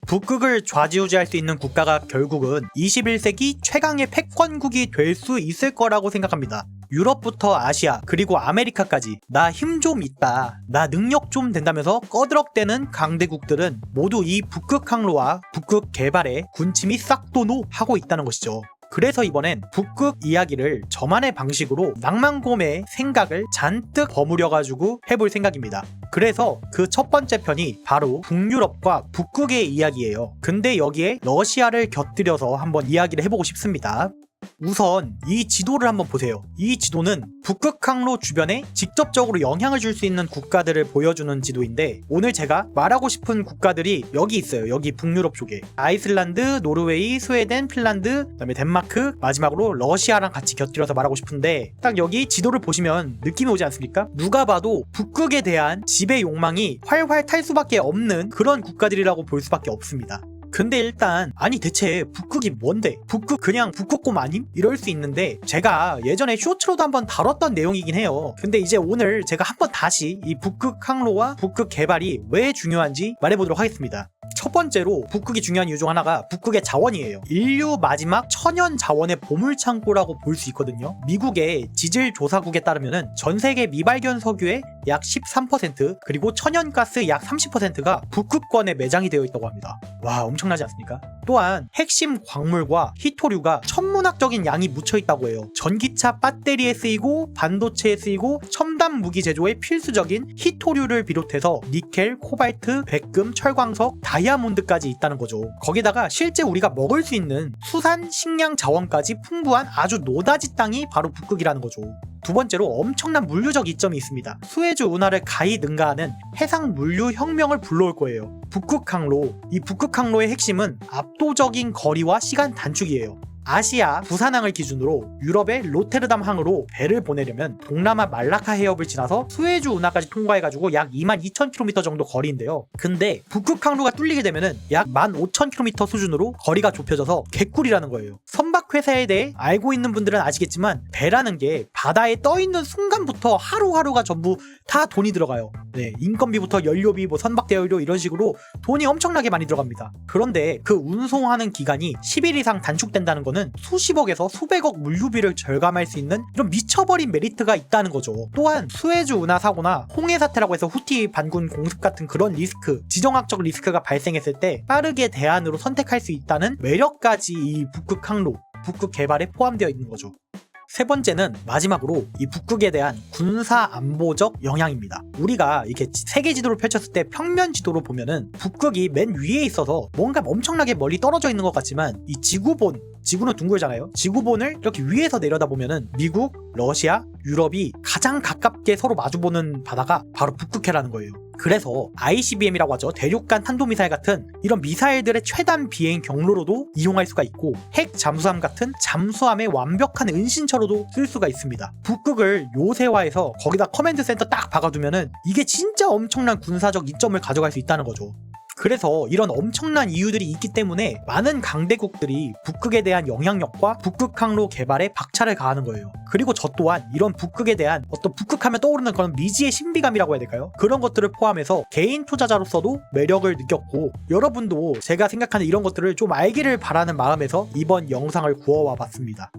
북극을 좌지우지할 수 있는 국가가 결국은 21세기 최강의 패권국이 될 수 있을 거라고 생각합니다. 유럽부터 아시아 그리고 아메리카까지 나 힘 좀 있다, 나 능력 좀 된다면서 꺼드럭대는 강대국들은 모두 이 북극 항로와 북극 개발에 군침이 싹도노 하고 있다는 것이죠. 그래서 이번엔 북극 이야기를 저만의 방식으로 낭만곰의 생각을 잔뜩 버무려가지고 해볼 생각입니다. 그래서 그 첫 번째 편이 바로 북유럽과 북극의 이야기예요. 근데 여기에 러시아를 곁들여서 한번 이야기를 해보고 싶습니다. 우선 이 지도를 한번 보세요. 이 지도는 북극 항로 주변에 직접적으로 영향을 줄 수 있는 국가들을 보여주는 지도인데, 오늘 제가 말하고 싶은 국가들이 여기 있어요. 여기 북유럽 쪽에 아이슬란드, 노르웨이, 스웨덴, 핀란드, 그다음에 덴마크, 마지막으로 러시아랑 같이 곁들여서 말하고 싶은데, 딱 여기 지도를 보시면 느낌이 오지 않습니까? 누가 봐도 북극에 대한 지배 욕망이 활활 탈 수밖에 없는 그런 국가들이라고 볼 수밖에 없습니다. 근데 일단 아니 대체 북극이 뭔데? 북극 그냥 북극곰 아님? 이럴 수 있는데, 제가 예전에 쇼츠로도 한번 다뤘던 내용이긴 해요. 근데 이제 오늘 제가 한번 다시 이 북극 항로와 북극 개발이 왜 중요한지 말해보도록 하겠습니다. 첫 번째로 북극이 중요한 이유 중 하나가 북극의 자원이에요. 인류 마지막 천연 자원의 보물창고라고 볼 수 있거든요. 미국의 지질조사국에 따르면 전 세계 미발견 석유의 약 13%, 그리고 천연가스 약 30%가 북극권에 매장이 되어 있다고 합니다. 와, 엄청나지 않습니까? 또한 핵심 광물과 희토류가 천문학적인 양이 묻혀 있다고 해요. 전기차 배터리에 쓰이고 반도체에 쓰이고 첨단 무기 제조에 필수적인 희토류를 비롯해서 니켈, 코발트, 백금, 철광석, 다이아몬드까지 있다는 거죠. 거기다가 실제 우리가 먹을 수 있는 수산, 식량 자원까지 풍부한 아주 노다지 땅이 바로 북극이라는 거죠. 두 번째로 엄청난 물류적 이점이 있습니다. 수에즈 운하를 가히 능가하는 해상 물류 혁명을 불러올 거예요. 북극 항로, 이 북극 항로의 핵심은 압도적인 거리와 시간 단축이에요. 아시아 부산항을 기준으로 유럽의 로테르담 항으로 배를 보내려면 동남아 말라카 해협을 지나서 수에즈 운하까지 통과해가지고 약 22,000km 정도 거리인데요. 근데 북극 항로가 뚫리게 되면은 약 15,000km 수준으로 거리가 좁혀져서 개꿀이라는 거예요. 선박 회사에 대해 알고 있는 분들은 아시겠지만, 배라는 게 바다에 떠 있는 순간부터 하루하루가 전부 다 돈이 들어가요. 네, 인건비부터 연료비, 선박 대여료 이런 식으로 돈이 엄청나게 많이 들어갑니다. 그런데 그 운송하는 기간이 10일 이상 단축된다는 거는 수십억에서 수백억 물류비를 절감할 수 있는 이런 미쳐버린 메리트가 있다는 거죠. 또한 수에즈 운하 사고나 홍해 사태라고 해서 후티 반군 공습 같은 그런 리스크, 지정학적 리스크가 발생했을 때 빠르게 대안으로 선택할 수 있다는 매력까지 이 북극 항로, 북극 개발에 포함되어 있는 거죠. 세 번째는 마지막으로 이 북극에 대한 군사 안보적 영향입니다. 우리가 이렇게 세계 지도를 펼쳤을 때 평면 지도로 보면은 북극이 맨 위에 있어서 뭔가 엄청나게 멀리 떨어져 있는 것 같지만, 이 지구는 둥글잖아요. 지구본을 이렇게 위에서 내려다보면은 미국, 러시아, 유럽이 가장 가깝게 서로 마주보는 바다가 바로 북극해라는 거예요. 그래서 ICBM이라고 하죠. 대륙간 탄도미사일 같은 이런 미사일들의 최단 비행 경로로도 이용할 수가 있고, 핵 잠수함 같은 잠수함의 완벽한 은신처로도 쓸 수가 있습니다. 북극을 요새화해서 거기다 커맨드 센터 딱 박아두면은 이게 진짜 엄청난 군사적 이점을 가져갈 수 있다는 거죠. 그래서 이런 엄청난 이유들이 있기 때문에 많은 강대국들이 북극에 대한 영향력과 북극 항로 개발에 박차를 가하는 거예요. 그리고 저 또한 이런 북극에 대한 어떤 북극하면 떠오르는 그런 미지의 신비감이라고 해야 될까요? 그런 것들을 포함해서 개인 투자자로서도 매력을 느꼈고, 여러분도 제가 생각하는 이런 것들을 좀 알기를 바라는 마음에서 이번 영상을 구워와 봤습니다.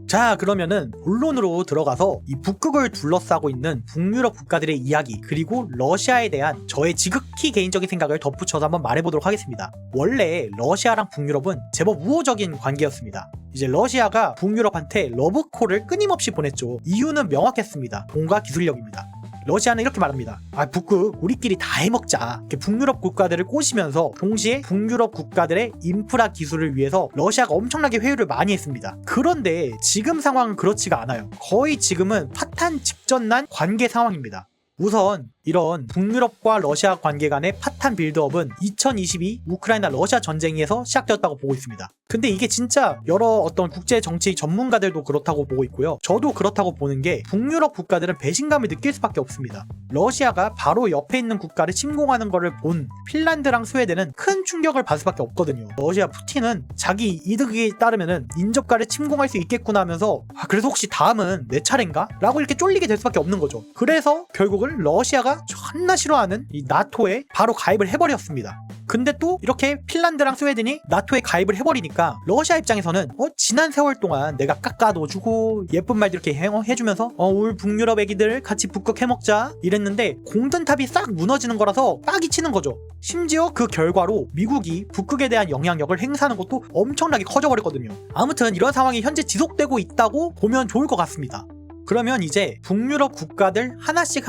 자, 그러면은 본론으로 들어가서 이 북극을 둘러싸고 있는 북유럽 국가들의 이야기, 그리고 러시아에 대한 저의 지극히 개인적인 생각을 덧붙여서 한번 말해보도록 하겠습니다. 원래 러시아랑 북유럽은 제법 우호적인 관계였습니다. 이제 러시아가 북유럽한테 러브콜을 끊임없이 보냈죠. 이유는 명확했습니다. 돈과 기술력입니다. 러시아는 이렇게 말합니다. 북극 우리끼리 다 해먹자. 북유럽 국가들을 꼬시면서 동시에 북유럽 국가들의 인프라 기술을 위해서 러시아가 엄청나게 회유를 많이 했습니다. 그런데 지금 상황은 그렇지가 않아요. 거의 지금은 파탄 직전 난 관계 상황입니다. 우선 이런 북유럽과 러시아 관계 간의 파탄 빌드업은 2022 우크라이나 러시아 전쟁에서 시작되었다고 보고 있습니다. 근데 이게 진짜 여러 어떤 국제 정치 전문가들도 그렇다고 보고 있고요. 저도 그렇다고 보는 게, 북유럽 국가들은 배신감을 느낄 수밖에 없습니다. 러시아가 바로 옆에 있는 국가를 침공하는 것을 본 핀란드랑 스웨덴은 큰 충격을 받을 수밖에 없거든요. 러시아 푸틴은 자기 이득에 따르면은 인접가를 침공할 수 있겠구나 하면서 그래서 혹시 다음은 내 차례인가? 라고 이렇게 쫄리게 될 수밖에 없는 거죠. 그래서 결국은 러시아가 존나 싫어하는 이 나토에 바로 가입을 해버렸습니다. 근데 또 이렇게 핀란드랑 스웨덴이 나토에 가입을 해버리니까 러시아 입장에서는 지난 세월 동안 내가 깎아넣어주고 예쁜 말들 이렇게 해주면서 우리 북유럽 애기들 같이 북극 해먹자 이랬는데 공든탑이 싹 무너지는 거라서 빡이 치는 거죠. 심지어 그 결과로 미국이 북극에 대한 영향력을 행사하는 것도 엄청나게 커져버렸거든요. 아무튼 이런 상황이 현재 지속되고 있다고 보면 좋을 것 같습니다. 그러면 이제 북유럽 국가들 하나씩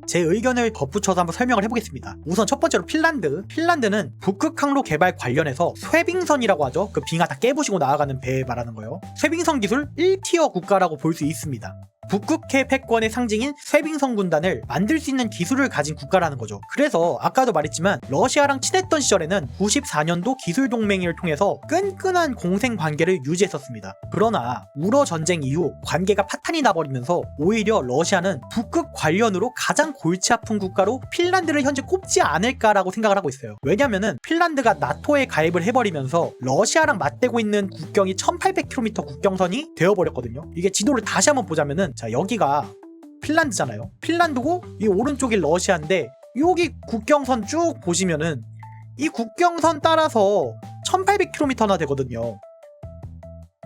제 의견을 덧붙여서 한번 설명을 해보겠습니다. 우선 첫 번째로 핀란드는 북극 항로 개발 관련해서 쇠빙선이라고 하죠. 그 빙하 다 깨부시고 나아가는 배 말하는 거예요. 쇠빙선 기술 1티어 국가라고 볼 수 있습니다. 북극해 패권의 상징인 쇠빙선 군단을 만들 수 있는 기술을 가진 국가라는 거죠. 그래서 아까도 말했지만 러시아랑 친했던 시절에는 94년도 기술동맹을 통해서 끈끈한 공생 관계를 유지했었습니다. 그러나 우러 전쟁 이후 관계가 파탄이 나버리면서 오히려 러시아는 북극 관련으로 가장 골치 아픈 국가로 핀란드를 현재 꼽지 않을까라고 생각을 하고 있어요. 왜냐면은 핀란드가 나토에 가입을 해버리면서 러시아랑 맞대고 있는 국경이 1800km 국경선이 되어버렸거든요. 이게 지도를 다시 한번 보자면은 자, 여기가 핀란드잖아요. 핀란드고 이 오른쪽이 러시아인데 여기 국경선 쭉 보시면은 이 국경선 따라서 1800km나 되거든요.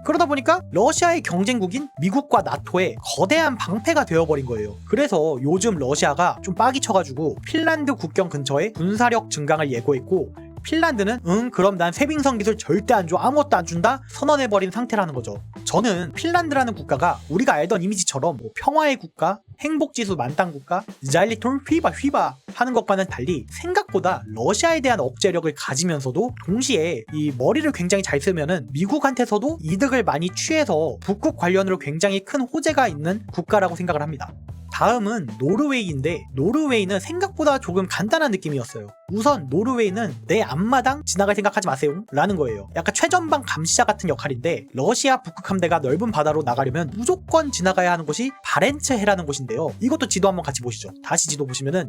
그러다 보니까 러시아의 경쟁국인 미국과 나토의 거대한 방패가 되어버린 거예요. 그래서 요즘 러시아가 좀 빡이 쳐가지고 핀란드 국경 근처에 군사력 증강을 예고했고 핀란드는 그럼 난 쇠빙선 기술 절대 안 줘, 아무것도 안 준다 선언해버린 상태라는 거죠. 저는 핀란드라는 국가가 우리가 알던 이미지처럼 평화의 국가, 행복지수 만땅 국가, 잘리톨 휘바 하는 것과는 달리 생각보다 러시아에 대한 억제력을 가지면서도 동시에 이 머리를 굉장히 잘 쓰면은 미국한테서도 이득을 많이 취해서 북극 관련으로 굉장히 큰 호재가 있는 국가라고 생각을 합니다. 다음은 노르웨이인데 노르웨이는 생각보다 조금 간단한 느낌이었어요. 우선 노르웨이는 내 앞마당 지나갈 생각하지 마세요 라는 거예요. 약간 최전방 감시자 같은 역할인데 러시아 북극 함대가 넓은 바다로 나가려면 무조건 지나가야 하는 곳이 바렌츠해라는 곳인데요. 이것도 지도 한번 같이 보시죠. 다시 지도 보시면은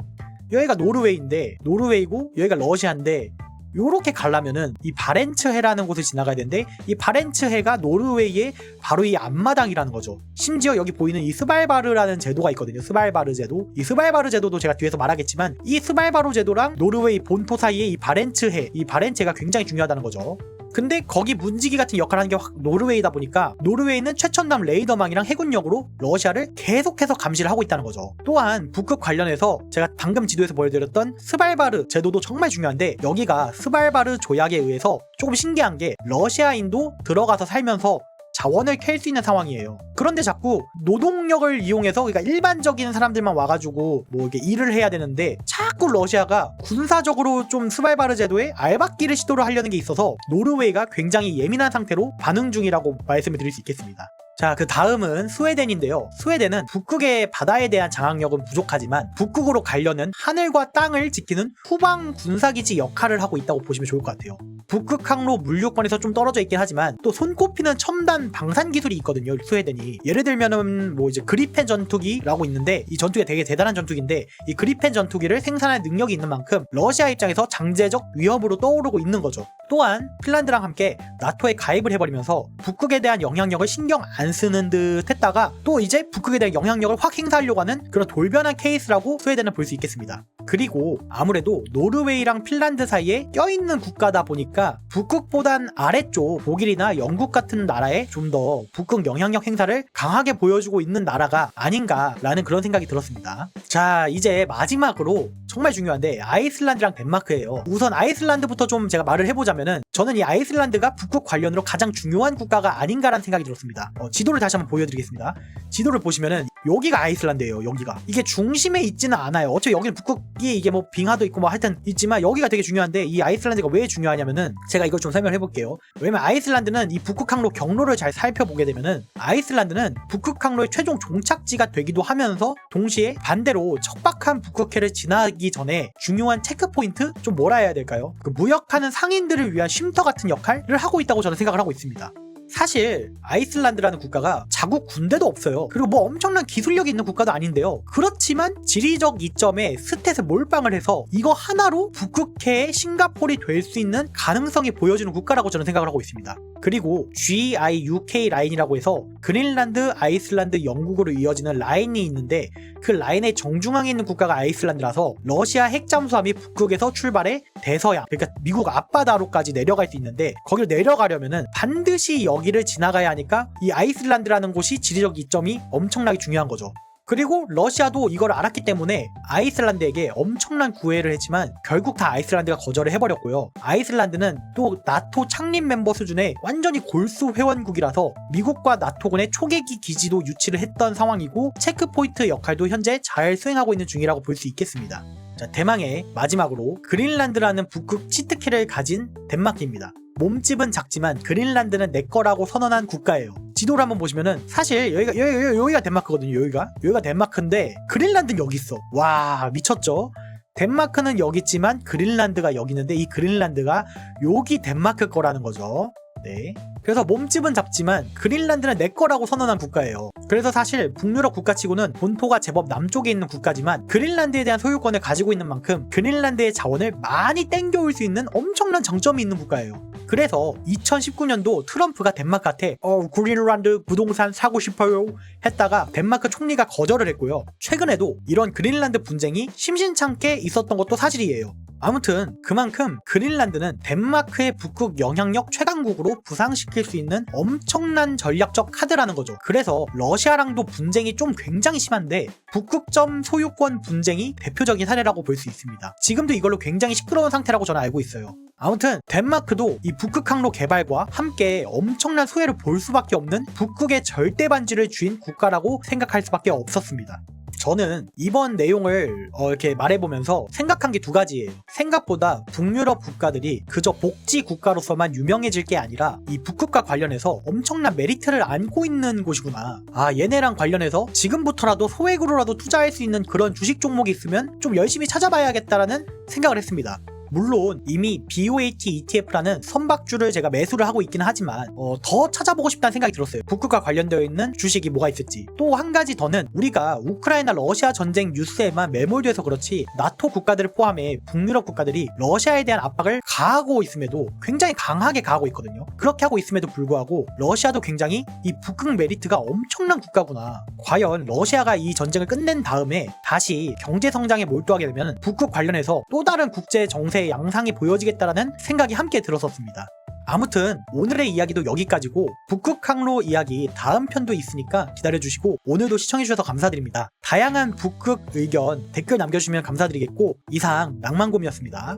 여기가 노르웨이인데 노르웨이고 여기가 러시아인데 요렇게 가려면은 이 바렌츠해라는 곳을 지나가야 되는데 이 바렌츠해가 노르웨이의 바로 이 앞마당이라는 거죠. 심지어 여기 보이는 이 스발바르라는 제도가 있거든요. 스발바르 제도. 이 스발바르 제도도 제가 뒤에서 말하겠지만 이 스발바르 제도랑 노르웨이 본토 사이에 이 바렌츠해가 굉장히 중요하다는 거죠. 근데 거기 문지기 같은 역할을 하는 게 노르웨이다 보니까 노르웨이는 최첨단 레이더망이랑 해군력으로 러시아를 계속해서 감시를 하고 있다는 거죠. 또한 북극 관련해서 제가 방금 지도에서 보여드렸던 스발바르 제도도 정말 중요한데 여기가 스발바르 조약에 의해서 조금 신기한 게 러시아인도 들어가서 살면서 자원을 캘 수 있는 상황이에요. 그런데 자꾸 노동력을 이용해서 그러니까 일반적인 사람들만 와가지고 뭐 이렇게 일을 해야 되는데 자꾸 러시아가 군사적으로 좀 스발바르 제도에 알박기를 시도를 하려는 게 있어서 노르웨이가 굉장히 예민한 상태로 반응 중이라고 말씀을 드릴 수 있겠습니다. 자, 그 다음은 스웨덴인데요. 스웨덴은 북극의 바다에 대한 장악력은 부족하지만 북극으로 가려는 하늘과 땅을 지키는 후방 군사기지 역할을 하고 있다고 보시면 좋을 것 같아요. 북극 항로 물류권에서 좀 떨어져 있긴 하지만 또 손꼽히는 첨단 방산 기술이 있거든요. 스웨덴이. 예를 들면은 뭐 이제 그리펜 전투기라고 있는데 이 전투기가 되게 대단한 전투기인데 이 그리펜 전투기를 생산할 능력이 있는 만큼 러시아 입장에서 장제적 위협으로 떠오르고 있는 거죠. 또한 핀란드랑 함께 나토에 가입을 해버리면서 북극에 대한 영향력을 신경 안 쓰는 듯 했다가 또 이제 북극에 대한 영향력을 확 행사하려고 하는 그런 돌변한 케이스라고 스웨덴은 볼 수 있겠습니다. 그리고 아무래도 노르웨이랑 핀란드 사이에 껴있는 국가다 보니까 북극보단 아래쪽 독일이나 영국 같은 나라에 좀 더 북극 영향력 행사를 강하게 보여주고 있는 나라가 아닌가라는 그런 생각이 들었습니다. 자, 이제 마지막으로 정말 중요한데 아이슬란드랑 덴마크예요. 우선 아이슬란드부터 좀 제가 말을 해보자면은 저는 이 아이슬란드가 북극 관련으로 가장 중요한 국가가 아닌가라는 생각이 들었습니다. 지도를 다시 한번 보여드리겠습니다. 지도를 보시면은 여기가 아이슬란드예요. 여기가 이게 중심에 있지는 않아요. 어차피 여기는 북극이 이게 뭐 빙하도 있고 뭐 하여튼 있지만 여기가 되게 중요한데 이 아이슬란드가 왜 중요하냐면은 제가 이걸 좀 설명해 볼게요. 왜냐면 아이슬란드는 이 북극 항로 경로를 잘 살펴보게 되면은 아이슬란드는 북극 항로의 최종 종착지가 되기도 하면서 동시에 반대로 척박한 북극해를 지나기 전에 중요한 체크포인트? 좀 뭐라 해야 될까요? 그 무역하는 상인들을 위한 쉼터 같은 역할을 하고 있다고 저는 생각을 하고 있습니다. 사실 아이슬란드라는 국가가 자국 군대도 없어요. 그리고 뭐 엄청난 기술력이 있는 국가도 아닌데요. 그렇지만 지리적 이점에 스탯을 몰빵을 해서 이거 하나로 북극해의 싱가폴이 될 수 있는 가능성이 보여주는 국가라고 저는 생각을 하고 있습니다. 그리고 GIUK 라인이라고 해서 그린란드, 아이슬란드, 영국으로 이어지는 라인이 있는데 그 라인의 정중앙에 있는 국가가 아이슬란드라서 러시아 핵잠수함이 북극에서 출발해 대서양, 그러니까 미국 앞바다로까지 내려갈 수 있는데 거기를 내려가려면은 반드시 여기를 지나가야 하니까 이 아이슬란드라는 곳이 지리적 이점이 엄청나게 중요한 거죠. 그리고 러시아도 이걸 알았기 때문에 아이슬란드에게 엄청난 구애를 했지만 결국 다 아이슬란드가 거절을 해버렸고요. 아이슬란드는 또 나토 창립 멤버 수준의 완전히 골수 회원국이라서 미국과 나토군의 초계기 기지도 유치를 했던 상황이고 체크포인트 역할도 현재 잘 수행하고 있는 중이라고 볼 수 있겠습니다. 자, 대망의 마지막으로 그린란드라는 북극 치트키를 가진 덴마크입니다. 몸집은 작지만 그린란드는 내 거라고 선언한 국가예요. 지도를 한번 보시면은 사실 여기가 덴마크거든요. 여기가 덴마크인데 그린란드는 여기 있어. 와, 미쳤죠? 덴마크는 여기 있지만 그린란드가 여기 있는데 이 그린란드가 여기 덴마크 거라는 거죠. 네. 그래서 몸집은 작지만 그린란드는 내 거라고 선언한 국가예요. 그래서 사실 북유럽 국가치고는 본토가 제법 남쪽에 있는 국가지만 그린란드에 대한 소유권을 가지고 있는 만큼 그린란드의 자원을 많이 땡겨올 수 있는 엄청난 장점이 있는 국가예요. 그래서 2019년도 트럼프가 덴마크한테 그린란드 부동산 사고 싶어요 했다가 덴마크 총리가 거절을 했고요. 최근에도 이런 그린란드 분쟁이 심심찮게 있었던 것도 사실이에요. 아무튼 그만큼 그린란드는 덴마크의 북극 영향력 최강국으로 부상시킬 수 있는 엄청난 전략적 카드라는 거죠. 그래서 러시아랑도 분쟁이 좀 굉장히 심한데 북극점 소유권 분쟁이 대표적인 사례라고 볼 수 있습니다. 지금도 이걸로 굉장히 시끄러운 상태라고 저는 알고 있어요. 아무튼 덴마크도 이 북극항로 개발과 함께 엄청난 수혜를 볼 수밖에 없는 북극의 절대 반지를 쥔 국가라고 생각할 수밖에 없었습니다. 저는 이번 내용을 이렇게 말해보면서 생각한 게 두 가지예요. 생각보다 북유럽 국가들이 그저 복지 국가로서만 유명해질 게 아니라 이 북극과 관련해서 엄청난 메리트를 안고 있는 곳이구나. 아, 얘네랑 관련해서 지금부터라도 소액으로라도 투자할 수 있는 그런 주식 종목이 있으면 좀 열심히 찾아봐야겠다라는 생각을 했습니다. 물론 이미 BOAT ETF라는 선박주를 제가 매수를 하고 있긴 하지만 더 찾아보고 싶다는 생각이 들었어요. 북극과 관련되어 있는 주식이 뭐가 있을지. 또 한 가지 더는 우리가 우크라이나 러시아 전쟁 뉴스에만 매몰돼서 그렇지 나토 국가들을 포함해 북유럽 국가들이 러시아에 대한 압박을 가하고 있음에도 굉장히 강하게 가하고 있거든요. 그렇게 하고 있음에도 불구하고 러시아도 굉장히 이 북극 메리트가 엄청난 국가구나. 과연 러시아가 이 전쟁을 끝낸 다음에 다시 경제 성장에 몰두하게 되면 북극 관련해서 또 다른 국제 정세 양상이 보여지겠다라는 생각이 함께 들었었습니다. 아무튼 오늘의 이야기도 여기까지고 북극항로 이야기 다음 편도 있으니까 기다려주시고 오늘도 시청해주셔서 감사드립니다. 다양한 북극 의견 댓글 남겨주시면 감사드리겠고 이상 낭만곰이었습니다.